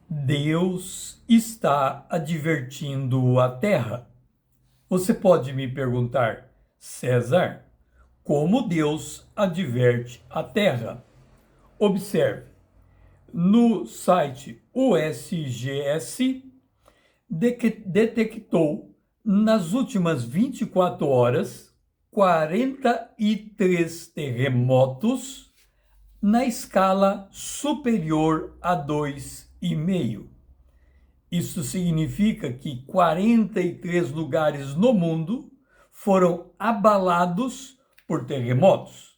Deus está advertindo a terra. Você pode me perguntar, César, como Deus adverte a terra? Observe, no site USGS detectou nas últimas 24 horas 43 terremotos na escala superior a 2,5. Isso significa que 43 lugares no mundo foram abalados por terremotos.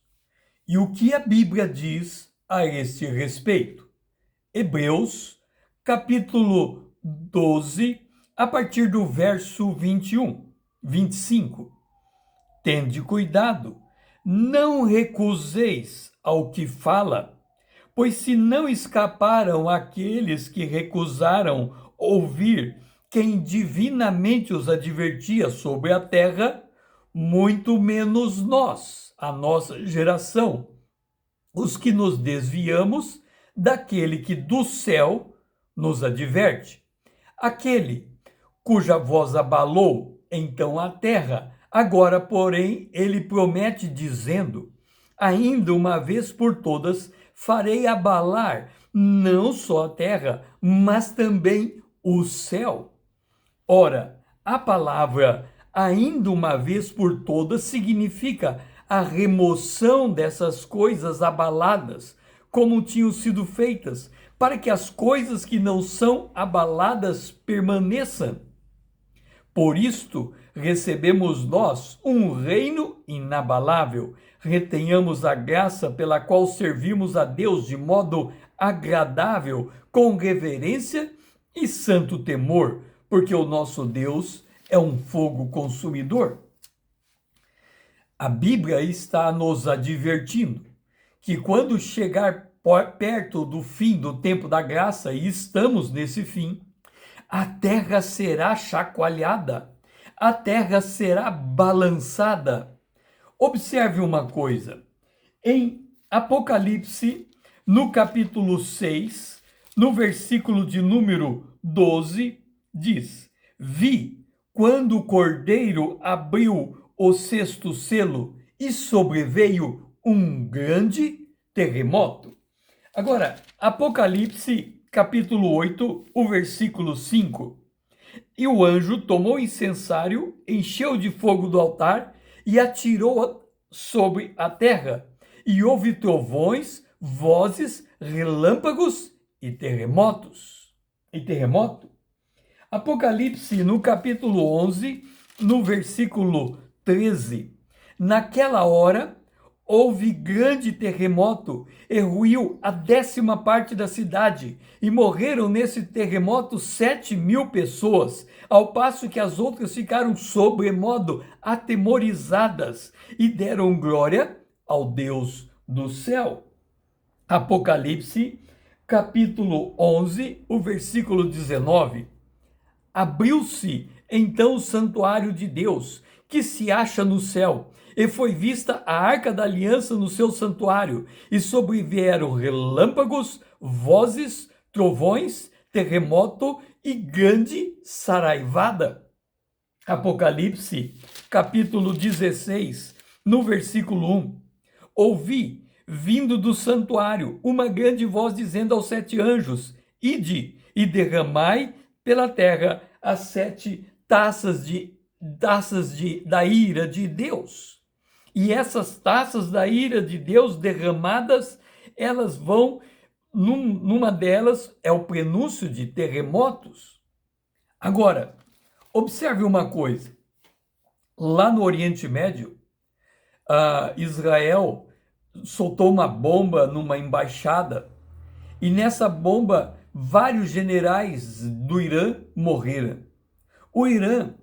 E o que a Bíblia diz a esse respeito? Hebreus, capítulo 12, a partir do verso 25. Tende cuidado, não recuseis ao que fala, pois se não escaparam aqueles que recusaram ouvir quem divinamente os advertia sobre a terra, muito menos nós, a nossa geração, os que nos desviamos daquele que do céu nos adverte. Aquele cuja voz abalou então a terra, agora, porém, ele promete dizendo: ainda uma vez por todas farei abalar não só a terra, mas também o céu. Ora, a palavra ainda uma vez por todas significa a remoção dessas coisas abaladas, como tinham sido feitas, para que as coisas que não são abaladas permaneçam. Por isto, recebemos nós um reino inabalável. Retenhamos a graça pela qual servimos a Deus de modo agradável, com reverência e santo temor, porque o nosso Deus é um fogo consumidor. A Bíblia está nos advertindo que quando chegar perto do fim do tempo da graça, e estamos nesse fim, a terra será chacoalhada, a terra será balançada. Observe uma coisa, em Apocalipse, no capítulo 6, no versículo de número 12, diz: vi quando o Cordeiro abriu o sexto selo e sobreveio um grande terremoto. Agora, Apocalipse, capítulo 8, o versículo 5. E o anjo tomou o incensário, encheu de fogo do altar e atirou sobre a terra. E houve trovões, vozes, relâmpagos e terremotos. E terremoto? Apocalipse, no capítulo 11, no versículo 13. Naquela hora, houve grande terremoto, e ruiu a 10ª parte da cidade, e morreram nesse terremoto 7.000 pessoas, ao passo que as outras ficaram sobremodo atemorizadas, e deram glória ao Deus do céu. Apocalipse, capítulo 11, o versículo 19. Abriu-se então o santuário de Deus, que se acha no céu, e foi vista a arca da aliança no seu santuário, e sobrevieram relâmpagos, vozes, trovões, terremoto e grande saraivada. Apocalipse, capítulo 16, no versículo 1. Ouvi, vindo do santuário, uma grande voz dizendo aos 7 anjos: ide e derramai pela terra as 7 taças da ira de Deus. E essas taças da ira de Deus derramadas, elas vão, numa delas é o prenúncio de terremotos. Agora, observe uma coisa. Lá no Oriente Médio, Israel soltou uma bomba numa embaixada, e nessa bomba vários generais do Irã morreram. O Irã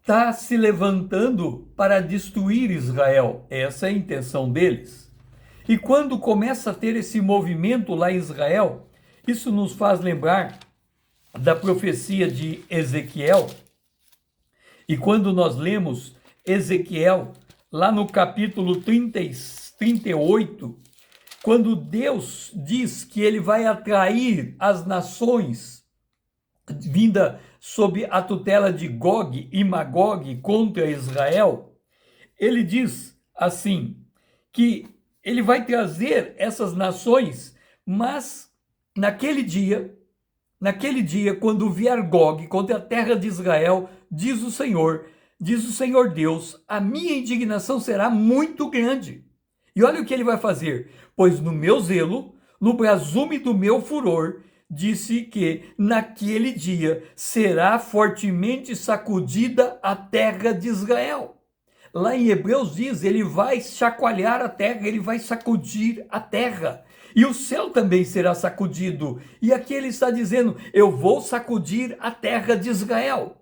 está se levantando para destruir Israel. Essa é a intenção deles. E quando começa a ter esse movimento lá em Israel, isso nos faz lembrar da profecia de Ezequiel. E quando nós lemos Ezequiel, lá no capítulo 38, quando Deus diz que ele vai atrair as nações vinda sob a tutela de Gog e Magog contra Israel, ele diz assim, que ele vai trazer essas nações, mas naquele dia, quando vier Gog contra a terra de Israel, diz o Senhor Deus, a minha indignação será muito grande. E olha o que ele vai fazer, pois no meu zelo, no brasume do meu furor, disse que naquele dia será fortemente sacudida a terra de Israel. Lá em Hebreus diz, ele vai chacoalhar a terra, ele vai sacudir a terra. E o céu também será sacudido. E aqui ele está dizendo, eu vou sacudir a terra de Israel.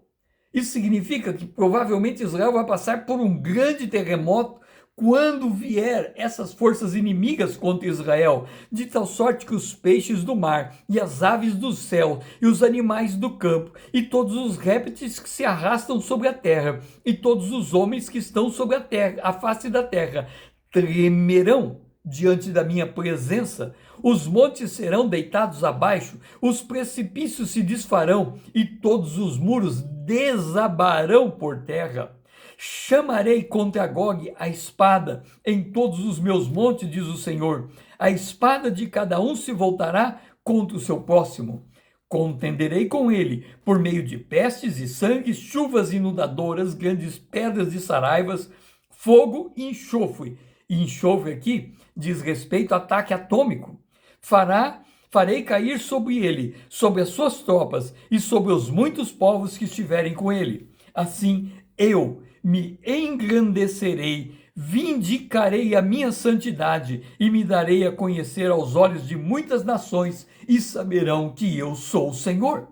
Isso significa que provavelmente Israel vai passar por um grande terremoto quando vier essas forças inimigas contra Israel, de tal sorte que os peixes do mar, e as aves do céu, e os animais do campo, e todos os répteis que se arrastam sobre a terra, e todos os homens que estão sobre a terra, a face da terra, tremerão diante da minha presença. Os montes serão deitados abaixo, os precipícios se desfarão, e todos os muros desabarão por terra. Chamarei contra Gog a espada em todos os meus montes, diz o Senhor. A espada de cada um se voltará contra o seu próximo. Contenderei com ele por meio de pestes e sangue, chuvas inundadoras, grandes pedras de saraivas, fogo e enxofre. E enxofre aqui diz respeito a ataque atômico. Farei cair sobre ele, sobre as suas tropas e sobre os muitos povos que estiverem com ele. Assim eu me engrandecerei, vindicarei a minha santidade e me darei a conhecer aos olhos de muitas nações e saberão que eu sou o Senhor.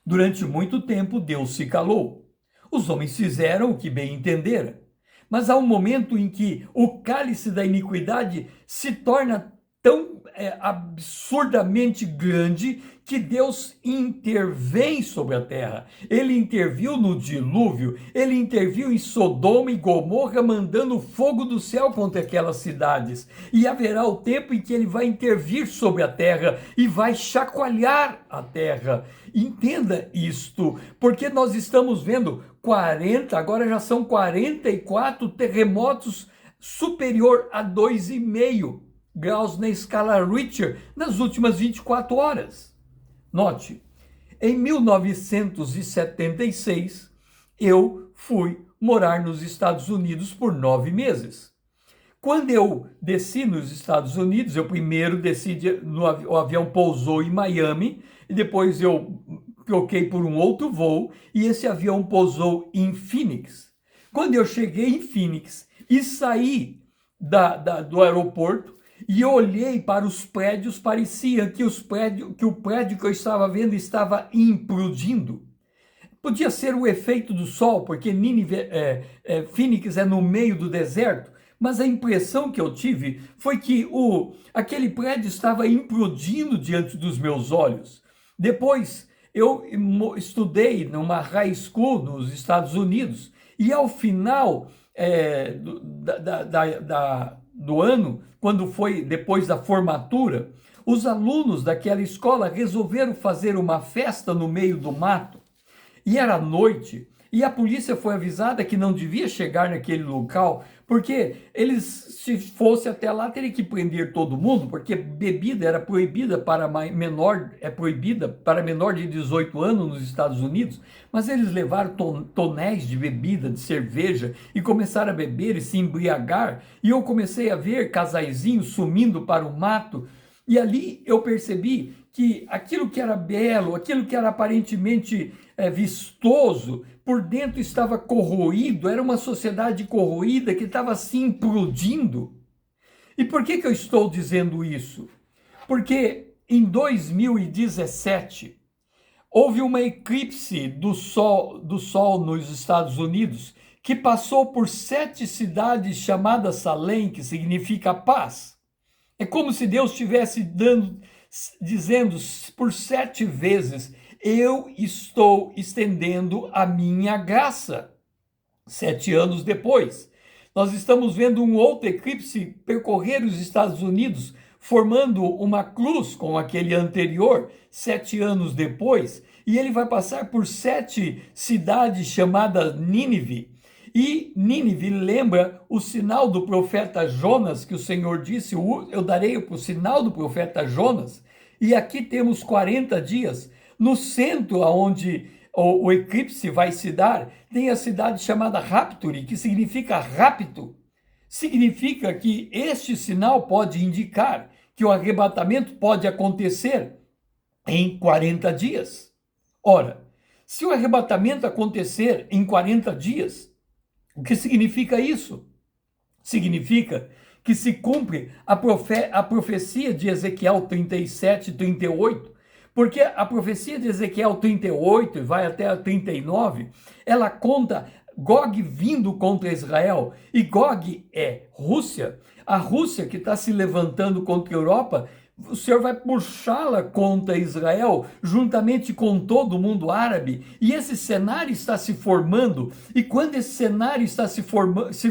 Durante muito tempo Deus se calou. Os homens fizeram o que bem entenderam. Mas há um momento em que o cálice da iniquidade se torna tão absurdamente grande que Deus intervém sobre a terra. Ele interviu no dilúvio, ele interviu em Sodoma e Gomorra, mandando fogo do céu contra aquelas cidades. E haverá o tempo em que ele vai intervir sobre a terra e vai chacoalhar a terra. Entenda isto, porque nós estamos vendo 40, agora já são 44 terremotos superior a 2,5 graus na escala Richter nas últimas 24 horas. Note, em 1976, eu fui morar nos Estados Unidos por 9 meses. Quando eu desci nos Estados Unidos, eu primeiro desci, o avião pousou em Miami, e depois eu troquei por um outro voo, e esse avião pousou em Phoenix. Quando eu cheguei em Phoenix e saí do aeroporto, e eu olhei para os prédios, parecia que o prédio que eu estava vendo estava implodindo. Podia ser o efeito do sol, porque Phoenix é no meio do deserto, mas a impressão que eu tive foi que aquele prédio estava implodindo diante dos meus olhos. Depois, eu estudei numa high school nos Estados Unidos, e ao final do ano, quando foi depois da formatura, os alunos daquela escola resolveram fazer uma festa no meio do mato. E era noite, e a polícia foi avisada que não devia chegar naquele local, porque eles, se fosse até lá, teriam que prender todo mundo, porque bebida era proibida para proibida para menor de 18 anos nos Estados Unidos, mas eles levaram tonéis de bebida, de cerveja, e começaram a beber e se embriagar, e eu comecei a ver casaizinhos sumindo para o mato, e ali eu percebi que aquilo que era belo, aquilo que era aparentemente vistoso, por dentro estava corroído, era uma sociedade corroída que estava se implodindo. E por que eu estou dizendo isso? Porque em 2017 houve uma eclipse do sol nos Estados Unidos que passou por 7 cidades chamadas Salem, que significa paz. É como se Deus estivesse dizendo por 7 vezes: eu estou estendendo a minha graça. 7 anos depois, nós estamos vendo um outro eclipse percorrer os Estados Unidos, formando uma cruz com aquele anterior, 7 anos depois, e ele vai passar por 7 cidades chamadas Nínive. E Nínive lembra o sinal do profeta Jonas, que o Senhor disse: eu darei o sinal do profeta Jonas. E aqui temos 40 dias. No centro, onde o eclipse vai se dar, tem a cidade chamada Rapture, que significa rapto. Significa que este sinal pode indicar que o arrebatamento pode acontecer em 40 dias. Ora, se o arrebatamento acontecer em 40 dias, o que significa isso? Significa que se cumpre a profecia de Ezequiel 37, 38, porque a profecia de Ezequiel 38 e vai até a 39, ela conta Gog vindo contra Israel, e Gog é Rússia, a Rússia que está se levantando contra a Europa. O Senhor vai puxá-la contra Israel, juntamente com todo o mundo árabe, e esse cenário está se formando, e quando esse cenário está se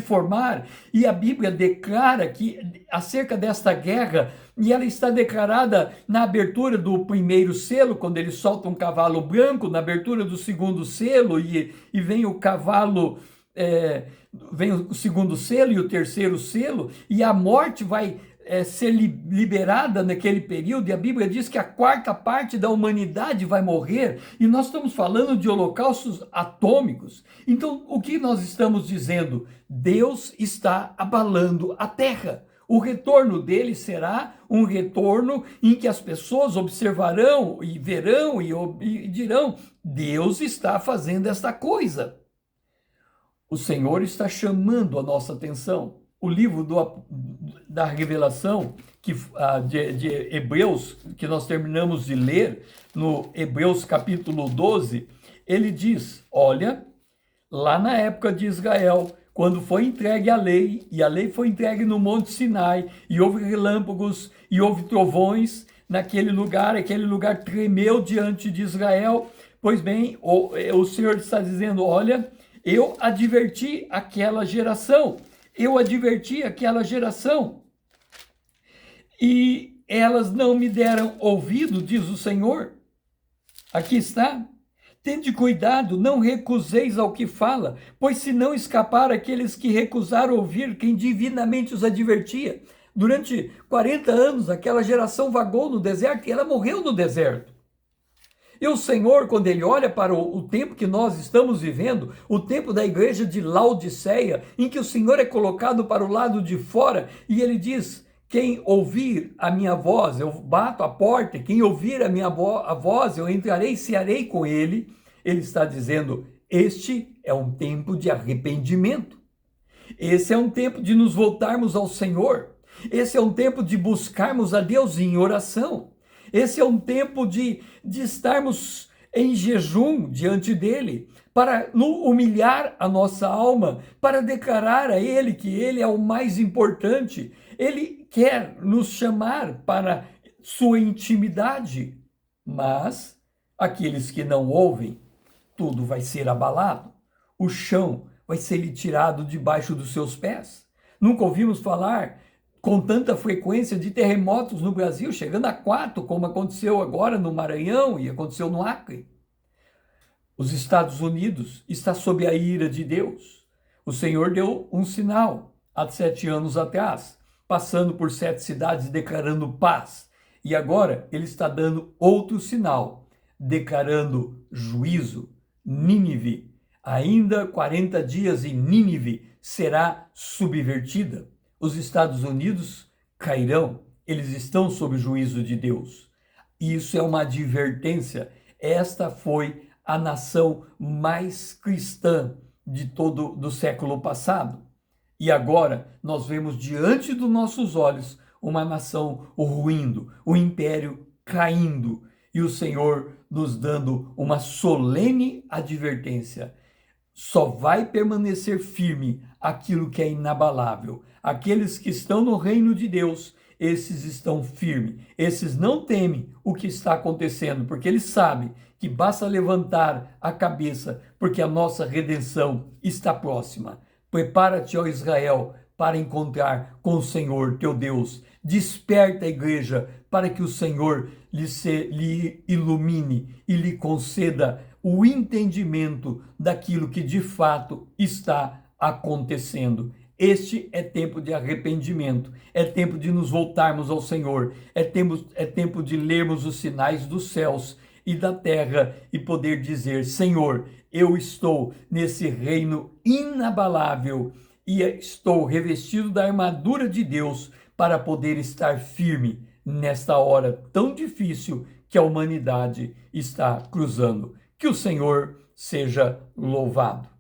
formar, e a Bíblia declara que acerca desta guerra, e ela está declarada na abertura do primeiro selo, quando ele solta um cavalo branco, na abertura do segundo selo, e vem o cavalo, vem o segundo selo e o terceiro selo, e a morte vai ser liberada naquele período, e a Bíblia diz que a quarta parte da humanidade vai morrer, e nós estamos falando de holocaustos atômicos. Então, o que nós estamos dizendo? Deus está abalando a terra. O retorno dele será um retorno em que as pessoas observarão e verão e dirão: Deus está fazendo esta coisa. O Senhor está chamando a nossa atenção. O livro da Revelação, de Hebreus, que nós terminamos de ler, no Hebreus capítulo 12, ele diz: olha, lá na época de Israel, quando foi entregue a lei, e a lei foi entregue no Monte Sinai, e houve relâmpagos, e houve trovões, naquele lugar, aquele lugar tremeu diante de Israel. Pois bem, o Senhor está dizendo: olha, eu adverti aquela geração, e elas não me deram ouvido, diz o Senhor. Aqui está: tende cuidado, não recuseis ao que fala, pois se não escapar aqueles que recusaram ouvir quem divinamente os advertia. Durante 40 anos, aquela geração vagou no deserto e ela morreu no deserto. E o Senhor, quando ele olha para o tempo que nós estamos vivendo, o tempo da igreja de Laodiceia, em que o Senhor é colocado para o lado de fora, e ele diz: quem ouvir a minha voz, eu bato a porta, quem ouvir a minha voz, eu entrarei e cearei com ele. Ele está dizendo: este é um tempo de arrependimento. Esse é um tempo de nos voltarmos ao Senhor. Esse é um tempo de buscarmos a Deus em oração. Esse é um tempo de estarmos em jejum diante dele, para humilhar a nossa alma, para declarar a ele que ele é o mais importante. Ele quer nos chamar para sua intimidade, mas aqueles que não ouvem, tudo vai ser abalado. O chão vai ser lhe tirado debaixo dos seus pés. Nunca ouvimos falar com tanta frequência de terremotos no Brasil, chegando a 4, como aconteceu agora no Maranhão e aconteceu no Acre. Os Estados Unidos está sob a ira de Deus. O Senhor deu um sinal há 7 anos atrás, passando por 7 cidades declarando paz. E agora ele está dando outro sinal, declarando juízo. Nínive, ainda 40 dias e Nínive será subvertida. Os Estados Unidos cairão, eles estão sob o juízo de Deus. E isso é uma advertência. Esta foi a nação mais cristã de todo do século passado. E agora nós vemos diante dos nossos olhos uma nação ruindo, o império caindo, e o Senhor nos dando uma solene advertência. Só vai permanecer firme aquilo que é inabalável. Aqueles que estão no reino de Deus, esses estão firmes. Esses não temem o que está acontecendo, porque eles sabem que basta levantar a cabeça, porque a nossa redenção está próxima. Prepara-te, ó Israel, para encontrar com o Senhor teu Deus. Desperta a igreja para que o Senhor lhe ilumine e lhe conceda o entendimento daquilo que de fato está acontecendo. Este é tempo de arrependimento, é tempo de nos voltarmos ao Senhor, é tempo de lermos os sinais dos céus e da terra e poder dizer: Senhor, eu estou nesse reino inabalável e estou revestido da armadura de Deus para poder estar firme nesta hora tão difícil que a humanidade está cruzando. Que o Senhor seja louvado.